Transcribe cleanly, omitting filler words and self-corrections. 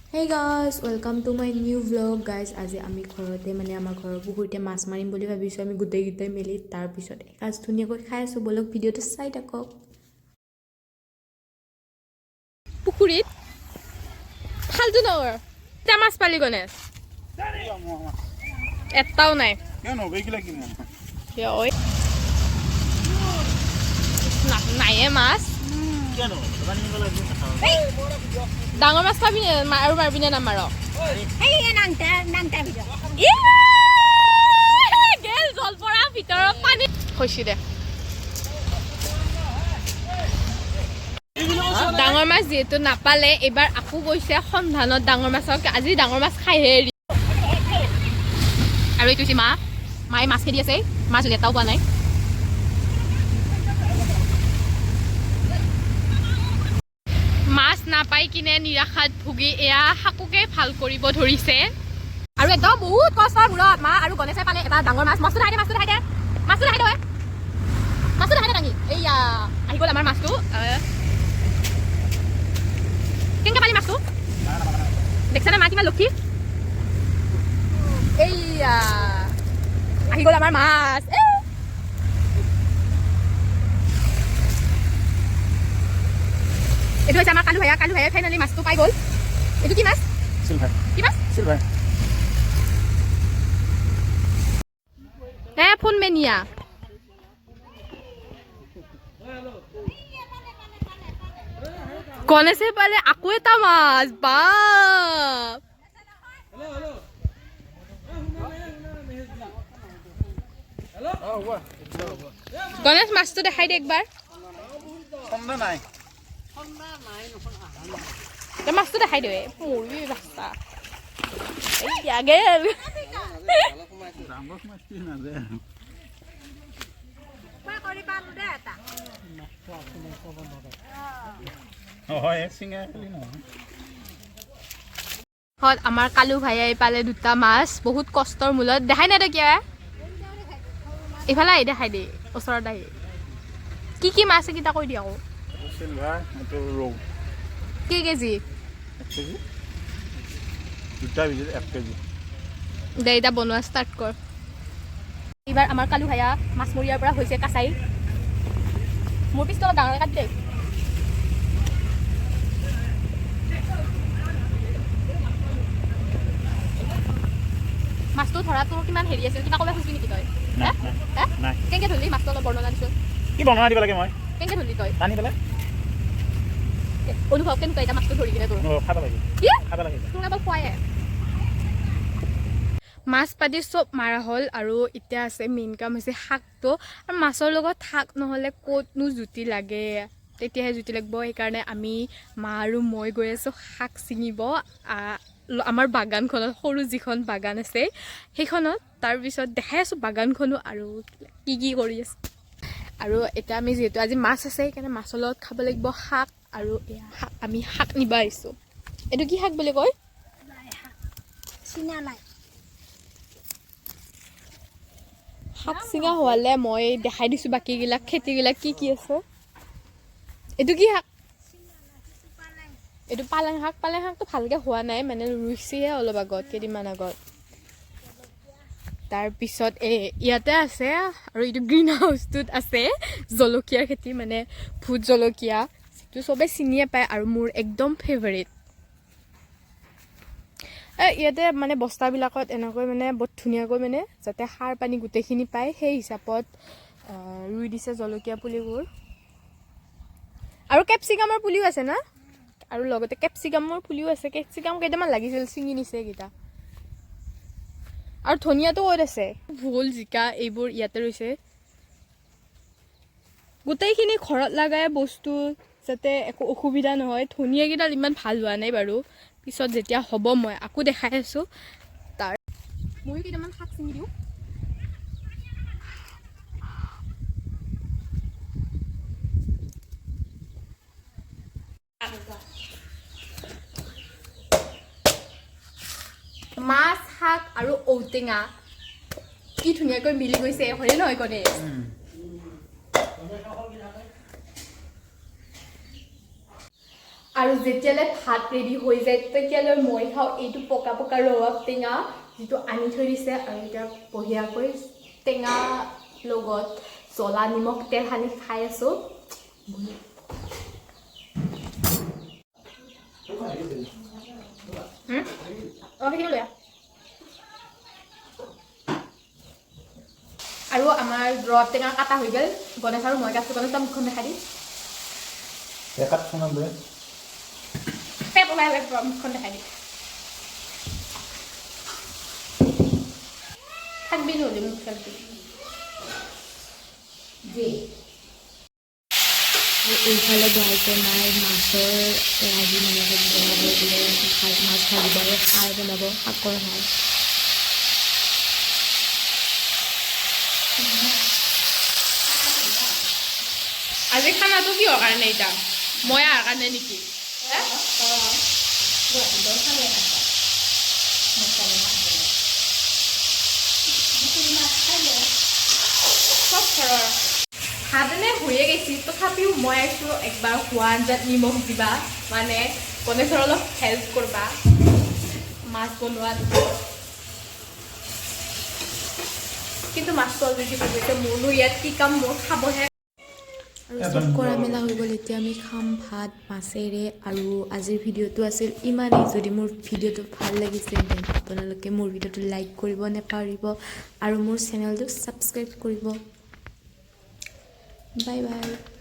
Hey guys, welcome to my new vlog guys. আজি আমি ঘৰতে মানে আমাৰ ঘৰৰ পুখুৰীতে মাছ মাৰিম বুলি ভাবিছোঁ আমি গোটেইকেইটাই মিলি তাৰ পিছত এসাঁজ ধুনীয়াকৈ খাই আছোঁ বলক ভিডিঅ'টো চাই থাকক পুখুৰীত ফালতু নহয় এটা মাছ পালি গণেশ এটাও নাই ঐ নাইয়ে মাছ ডাঙৰ মাছ পাবি নে আৰু মাৰিবি নে নামাৰ জল পৰা ভিতৰত পানী হৈছে দে ডাঙৰ মাছ যিহেতু নাপালে এইবাৰ আকৌ গৈছে সন্ধানত ডাঙৰ মাছক আজি ডাঙৰ মাছ খাইহে এৰি আৰু এইটো মা মায়ে মাছ খেদি আছে মাছ এটাও পোৱা নাই মাছ নাপাই কিনে নিৰাশাত ভুগি এয়া শাকুকে ভাল কৰিব ধৰিছে আৰু একদম বহুত কষ্টৰ মূৰত মা আৰু গণেশে পালে এটা ডাঙৰ মাছ মাছটো ধাই দে দাঙি এইয়া আহি গ'ল আমাৰ মাছটো কেনেকৈ পালি মাছটো দেখছানে মা কিমান লক্ষী এইয়া আহি গ'ল আমাৰ মাছ এইটো হৈছে আমাৰ কালু ভাইয়া ফাইনেলি মাছটো পাই গ'ল এইটো কি মাছ কি মাছ ফোন মেনিয়া গণেশে পালে আকৌ এটা মাছ বাপ গণেশ মাছটো দেখাই দে একবাৰ মাছটো দেখাই দে মৰি ৰাস্তা আমাৰ কালু ভাইয়াই পালে দুটা মাছ বহুত কষ্টৰ মূলত দেখাই নাই তই কিয় এইফালে আহি দেখাই দে ওচৰত আহি কি মাছ এইকেইটা কৈ দিয়া আকৌ কি কেজি দে এতিয়া বনোৱা ষ্টাৰ্ট কৰ এইবাৰ আমাৰ কালু ভাইয়া মাছমৰীয়াৰ পৰা হৈছে কাছাই মোৰ পিছটো অলপ ডাঙৰ কাটি দে মাছটো ধৰাটো কিমান হেৰি আছিল কিবা ক'ব খুজিবি নেকি তই কেনেকৈ ধৰিলি মাছটো অলপ বৰ্ণনা দিছোঁ কি বৰ্ণনা দিব লাগে মই কেনেকৈ ধৰিলি তই টানি পেলাই অনুভৱ কেনেকুৱা এতিয়া মাছটো ধৰি কিনে তোৰ খাব লাগে কি খাব লাগে তোৰ এবাৰ খুৱায়ে মাছ পাতি চব মাৰা হ'ল আৰু এতিয়া আছে মেইন কাম হৈছে শাকটো আৰু মাছৰ লগত শাক নহ'লে ক'তনো জুতি লাগে তেতিয়াহে জুতি লাগিব সেইকাৰণে আমি মা আৰু মই গৈ আছোঁ শাক ছিঙিব আমাৰ বাগানখনত সৰু যিখন বাগান আছে সেইখনত তাৰপিছত দেখাই আছোঁ বাগানখনো আৰু কি কৰি আছে আৰু এতিয়া আমি যিহেতু আজি মাছ আছে সেইকাৰণে মাছৰ লগত খাব লাগিব শাক আৰু শাক আমি শাক নিব আহিছোঁ এইটো কি শাক বুলি কয় শাক চিঙা হোৱালে মই দেখাই দিছোঁ বাকীগিলাক খেতিগিলাক কি আছে এইটো কি শাক এইটো পালেং শাকটো ভালকৈ হোৱা নাই মানে ৰুইছেহে অলপ আগত কেইদিনমান আগত তাৰপিছত ইয়াতে আছে আৰু এইটো গ্ৰীণ হাউচটোত আছে জলকীয়াৰ খেতি মানে ভোট জলকীয়া যিটো চবেই চিনিয়ে পায় আৰু মোৰ একদম ফেভাৰিট ইয়াতে মানে বস্তাবিলাকত এনেকৈ মানে বহুত ধুনীয়াকৈ মানে যাতে সাৰ পানী গোটেইখিনি পায় সেই হিচাপত ৰুই দিছে জলকীয়া পুলিবোৰ আৰু কেপচিকামৰ পুলিও আছে না আৰু লগতে কেপচিকামৰ পুলিও আছে কেপচিকাম কেইটামান লাগিছিল ছিঙি নিছে এইকেইটা আৰু ধনিয়াটো ক'ত আছে ভোল জিকা এইবোৰ ইয়াতে ৰৈছে গোটেইখিনি ঘৰত লগাই বস্তু যাতে একো অসুবিধা নহয় ধনিয়াকেইডাল ইমান ভাল হোৱা নাই বাৰু পিছত যেতিয়া হ'ব মই আকৌ দেখাই আছোঁ তাৰ ময়ো কেইটামান শাক ছিঙি দিওঁ মাছ শাক আৰু ঔটেঙা কি ধুনীয়াকৈ মিলি গৈছে হয়নে নহয় গণেশ আৰু যেতিয়ালৈ ভাত ৰেডি হৈ যায় তেতিয়ালৈ মই খাওঁ এইটো পকা পকা ৰবাব টেঙা যিটো আনি থৈ দিছে আৰু এতিয়া বঢ়িয়াকৈ টেঙা লগত জ্বলা নিমখ তেল সানি খাই আছোঁ আৰু আমাৰ ৰবাব টেঙা কাটা হৈ গ'ল গণেশ আৰু মই কাটছোঁ গণেশ মুখখন দেখাই দিম পেট ওলাই মুখখন দেখাই দিম থাকবি নহ'লে মুখ চালবি এইফালে বহাইছে মায়ে মাছৰ ৰাজি মানে বনাব বোলে মাছ ভাজিব আৰু খাৰ বনাব শাকৰ খাৰ আজি খানাটো কিহৰ কাৰণে এতিয়া মই আহাৰ কাৰণে নেকি চব ঘৰৰ ভাত এনে হৈয়ে গৈছে তথাপিও মই আছোঁ একবাৰ খোৱা আঞ্জাত নিমখ দিবা মানে গণেশৰ অলপ হেল্প কৰবা মাছ বনোৱাত কিন্তু মাছটো অলৰেডি ভাবিছে মোৰনো ইয়াত কি কাম মোৰ খাবহে আৰু চব কৰা মেলা হৈ গ'ল এতিয়া আমি খাম ভাত মাছেৰে আৰু আজিৰ ভিডিঅ'টো আছিল ইমানেই যদি মোৰ ভিডিঅ'টো ভাল লাগিছে দেন আপোনালোকে মোৰ ভিডিঅ'টো লাইক কৰিব নেপাহৰিব আৰু মোৰ চেনেলটো ছাবস্ক্ৰাইব কৰিব বাই বাই